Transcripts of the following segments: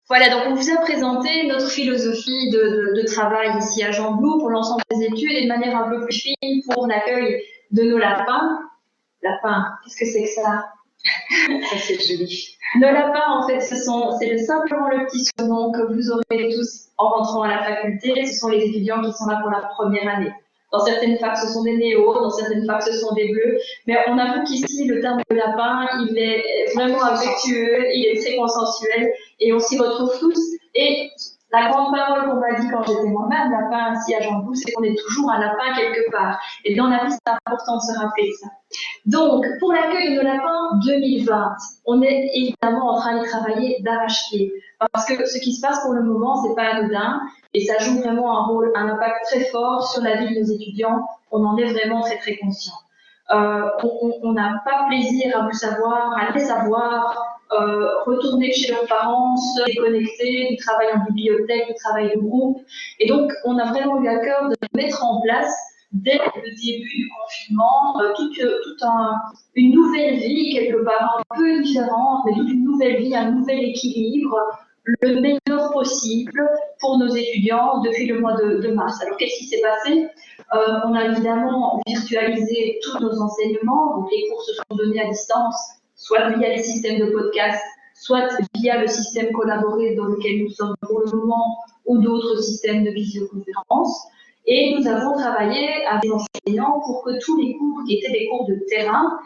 Voilà, donc on vous a présenté notre philosophie de travail ici à Jean Blou pour l'ensemble des études et de manière un peu plus fine pour l'accueil de nos lapins. Lapins, qu'est-ce que c'est que ça? Ça, c'est joli. Nos lapins, en fait, c'est simplement le petit surnom que vous aurez tous en rentrant à la faculté. Ce sont les étudiants qui sont là pour la première année. Dans certaines facs, ce sont des néos, dans certaines facs, ce sont des bleus. Mais on avoue qu'ici, le terme de lapin, il est vraiment affectueux, il est très consensuel et on s'y retrouve tous. Et la grande parole qu'on m'a dit quand j'étais moi-même lapin ici à Jean Blou, c'est qu'on est toujours un lapin quelque part. Et dans la vie, c'est important de se rappeler ça. Donc, pour l'accueil de nos lapins 2020, on est évidemment en train de travailler d'arrache-pied. Parce que ce qui se passe pour le moment, c'est pas anodin. Et ça joue vraiment un impact très fort sur la vie de nos étudiants. On en est vraiment très, très conscient. On n'a pas plaisir à les savoir, retourner chez leurs parents, se déconnecter du travail en bibliothèque, du travail de groupe. Et donc, on a vraiment eu à cœur de mettre en place, dès le début du confinement, une nouvelle vie, quelque part un peu différente, mais toute une nouvelle vie, un nouvel équilibre, le meilleur possible pour nos étudiants depuis le mois de mars. Alors, qu'est-ce qui s'est passé? On a évidemment virtualisé tous nos enseignements, donc les cours se sont donnés à distance, soit via les systèmes de podcast, soit via le système collaboré dans lequel nous sommes pour le moment, ou d'autres systèmes de visioconférence. Et nous avons travaillé avec les enseignants pour que tous les cours qui étaient des cours de terrain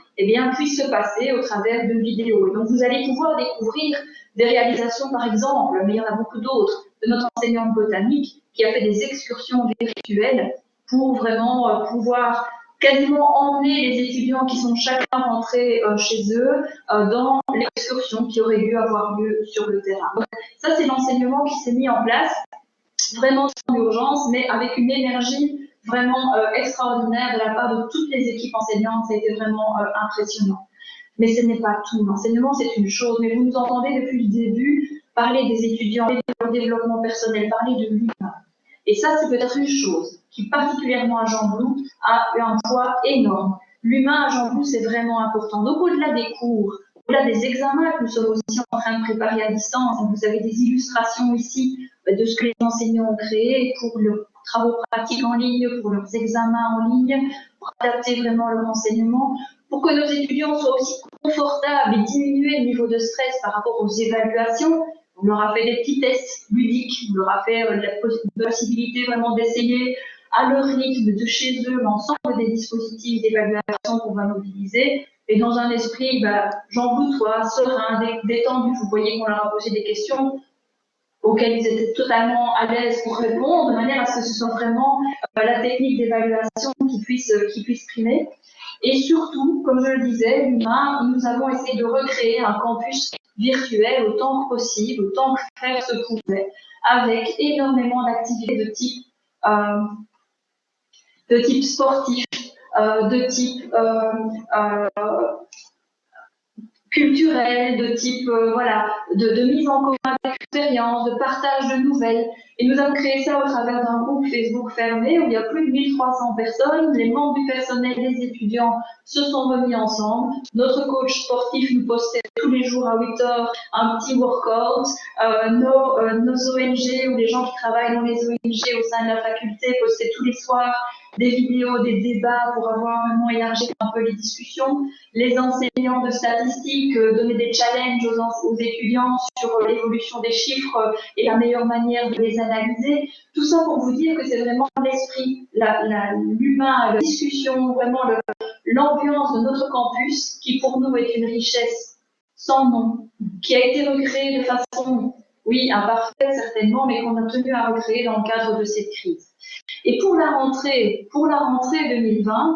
puissent se passer au travers de vidéos. Et donc vous allez pouvoir découvrir des réalisations, par exemple, mais il y en a beaucoup d'autres, de notre enseignante botanique qui a fait des excursions virtuelles pour vraiment pouvoir quasiment emmener les étudiants qui sont chacun rentrés chez eux dans l'excursion qui aurait dû avoir lieu sur le terrain. Donc, ça, c'est l'enseignement qui s'est mis en place vraiment sans urgence, mais avec une énergie vraiment extraordinaire de la part de toutes les équipes enseignantes. Ça a été vraiment impressionnant. Mais ce n'est pas tout. L'enseignement, c'est une chose. Mais vous nous entendez depuis le début parler des étudiants, parler de leur développement personnel, parler de l'humain. Et ça, c'est peut-être une chose qui, particulièrement à Jean Blou, a eu un poids énorme. L'humain à Jean Blou, c'est vraiment important. Donc, au-delà des cours, au-delà des examens que nous sommes aussi en train de préparer à distance, vous avez des illustrations ici de ce que les enseignants ont créé pour leurs travaux pratiques en ligne, pour leurs examens en ligne, pour adapter vraiment leur enseignement, pour que nos étudiants soient aussi confortables et diminuer le niveau de stress par rapport aux évaluations. On leur a fait des petits tests ludiques, on leur a fait la possibilité vraiment d'essayer à leur rythme de chez eux l'ensemble des dispositifs d'évaluation qu'on va mobiliser. Et dans un esprit, Jean Blou, serein, détendu, vous voyez qu'on leur a posé des questions auxquelles ils étaient totalement à l'aise pour répondre, de manière à ce que ce soit vraiment la technique d'évaluation qui puisse primer. Et surtout, comme je le disais, l'humain, nous avons essayé de recréer un campus virtuel autant que possible, autant que faire se pouvait, avec énormément d'activités de type sportif, de type culturel, de type de mise en commun d'expériences, de partage de nouvelles. Et nous avons créé ça au travers d'un groupe Facebook fermé où il y a plus de 1300 personnes. Les membres du personnel, les étudiants se sont remis ensemble. Notre coach sportif nous postait tous les jours à 8 heures un petit workout. Nos ONG ou les gens qui travaillent dans les ONG au sein de la faculté postaient tous les soirs des vidéos, des débats pour avoir vraiment élargi un peu les discussions. Les enseignants de statistiques donnaient des challenges aux étudiants sur l'évolution des chiffres et la meilleure manière de les analyser. Tout ça pour vous dire que c'est vraiment l'esprit, l'humain, la discussion, vraiment l'ambiance de notre campus qui pour nous est une richesse sans nom, qui a été recréée de façon, oui, imparfaite certainement, mais qu'on a tenu à recréer dans le cadre de cette crise. Et pour la rentrée 2020,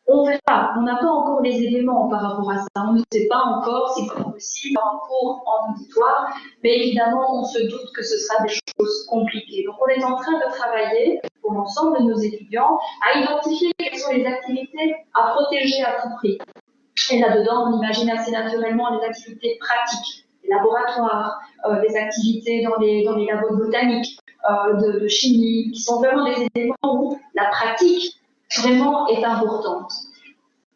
on verra, on n'a pas encore les éléments par rapport à ça. On ne sait pas encore si c'est possible un cours en auditoire, mais évidemment, on se doute que ce sera des choses compliquées. Donc, on est en train de travailler pour l'ensemble de nos étudiants à identifier quelles sont les activités à protéger à tout prix. Et là-dedans, on imagine assez naturellement les activités pratiques, les laboratoires, les activités dans les labos botaniques, de chimie, qui sont vraiment des éléments où la pratique vraiment est importante.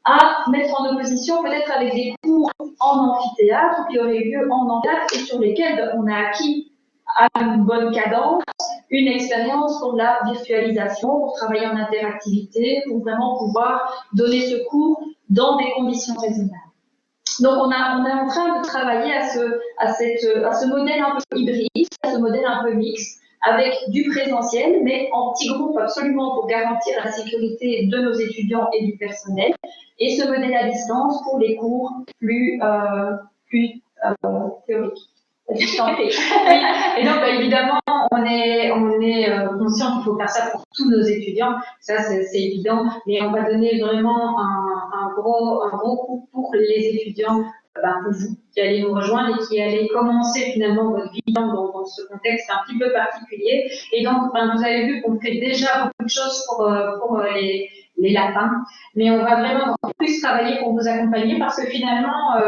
À mettre en opposition peut-être avec des cours en amphithéâtre qui auraient eu lieu en amphithéâtre et sur lesquels on a acquis à une bonne cadence, une expérience pour la virtualisation, pour travailler en interactivité, pour vraiment pouvoir donner ce cours dans des conditions raisonnables. Donc on est en train de travailler à ce modèle un peu hybride, à ce modèle un peu mixte, avec du présentiel, mais en petits groupes absolument pour garantir la sécurité de nos étudiants et du personnel, et ce modèle à distance pour les cours plus théoriques. Oui. Et donc, évidemment, on est conscient qu'il faut faire ça pour tous nos étudiants, ça c'est évident, mais on va donner vraiment un gros coup pour les étudiants, pour vous, qui allez nous rejoindre et qui allez commencer finalement votre vie dans ce contexte un petit peu particulier. Et donc, vous avez vu qu'on fait déjà beaucoup de choses pour les lapins, mais on va vraiment plus travailler pour vous accompagner parce que finalement,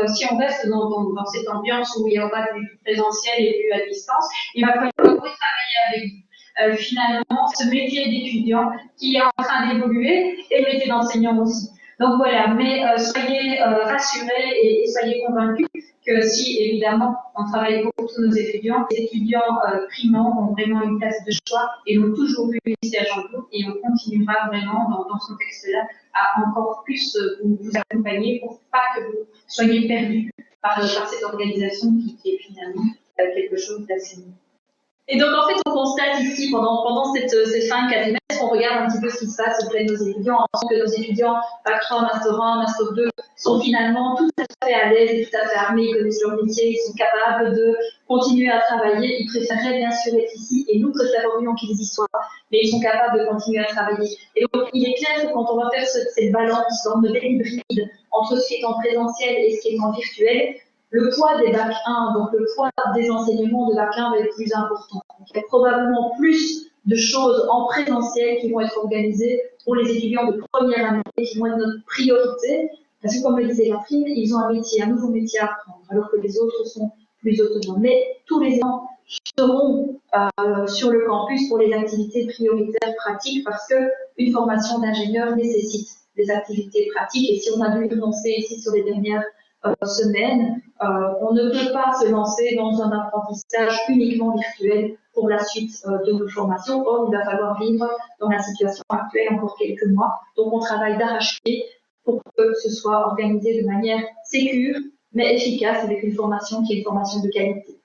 si on reste dans cette ambiance où il y aura du présentiel et du à distance, il va falloir beaucoup travailler avec vous. Finalement, ce métier d'étudiant qui est en train d'évoluer et le métier d'enseignant aussi. Donc voilà, mais soyez rassurés et soyez convaincus que si, évidemment, on travaille pour tous nos étudiants, les étudiants primants ont vraiment une place de choix et l'ont toujours eu ici à Jean-Claude et on continuera vraiment dans ce contexte-là à encore plus vous accompagner pour pas que vous soyez perdus par cette organisation qui est finalement quelque chose d'assez nouveau. Et donc, en fait, on constate ici, pendant cette fin de quadrimestre, on regarde un petit peu ce qui se passe auprès de nos étudiants, en que nos étudiants, Bac 3, Master 1, Master 2, sont finalement tout à fait à l'aise et tout à fait armés, ils connaissent leur métier, ils sont capables de continuer à travailler, ils préféreraient bien sûr être ici, et nous préférerions qu'ils y soient, mais ils sont capables de continuer à travailler. Et donc, il est clair que quand on va faire cette balance dans le modèle hybride entre ce qui est en présentiel et ce qui est en virtuel, le poids des Bac 1, donc le poids des enseignements de Bac 1 va être plus important. Donc, il y a probablement plus de choses en présentiel qui vont être organisées pour les étudiants de première année, qui vont être notre priorité, parce que comme le disait Catherine, ils ont un nouveau métier à apprendre, alors que les autres sont plus autonomes. Mais tous les ans seront sur le campus pour les activités prioritaires pratiques, parce qu'une formation d'ingénieur nécessite des activités pratiques, et si on a dû renoncer ici sur les dernières semaines, on ne peut pas se lancer dans un apprentissage uniquement virtuel pour la suite de nos formations. Or, il va falloir vivre dans la situation actuelle encore quelques mois. Donc, on travaille d'arrache-pied pour que ce soit organisé de manière sécure, mais efficace, avec une formation qui est une formation de qualité.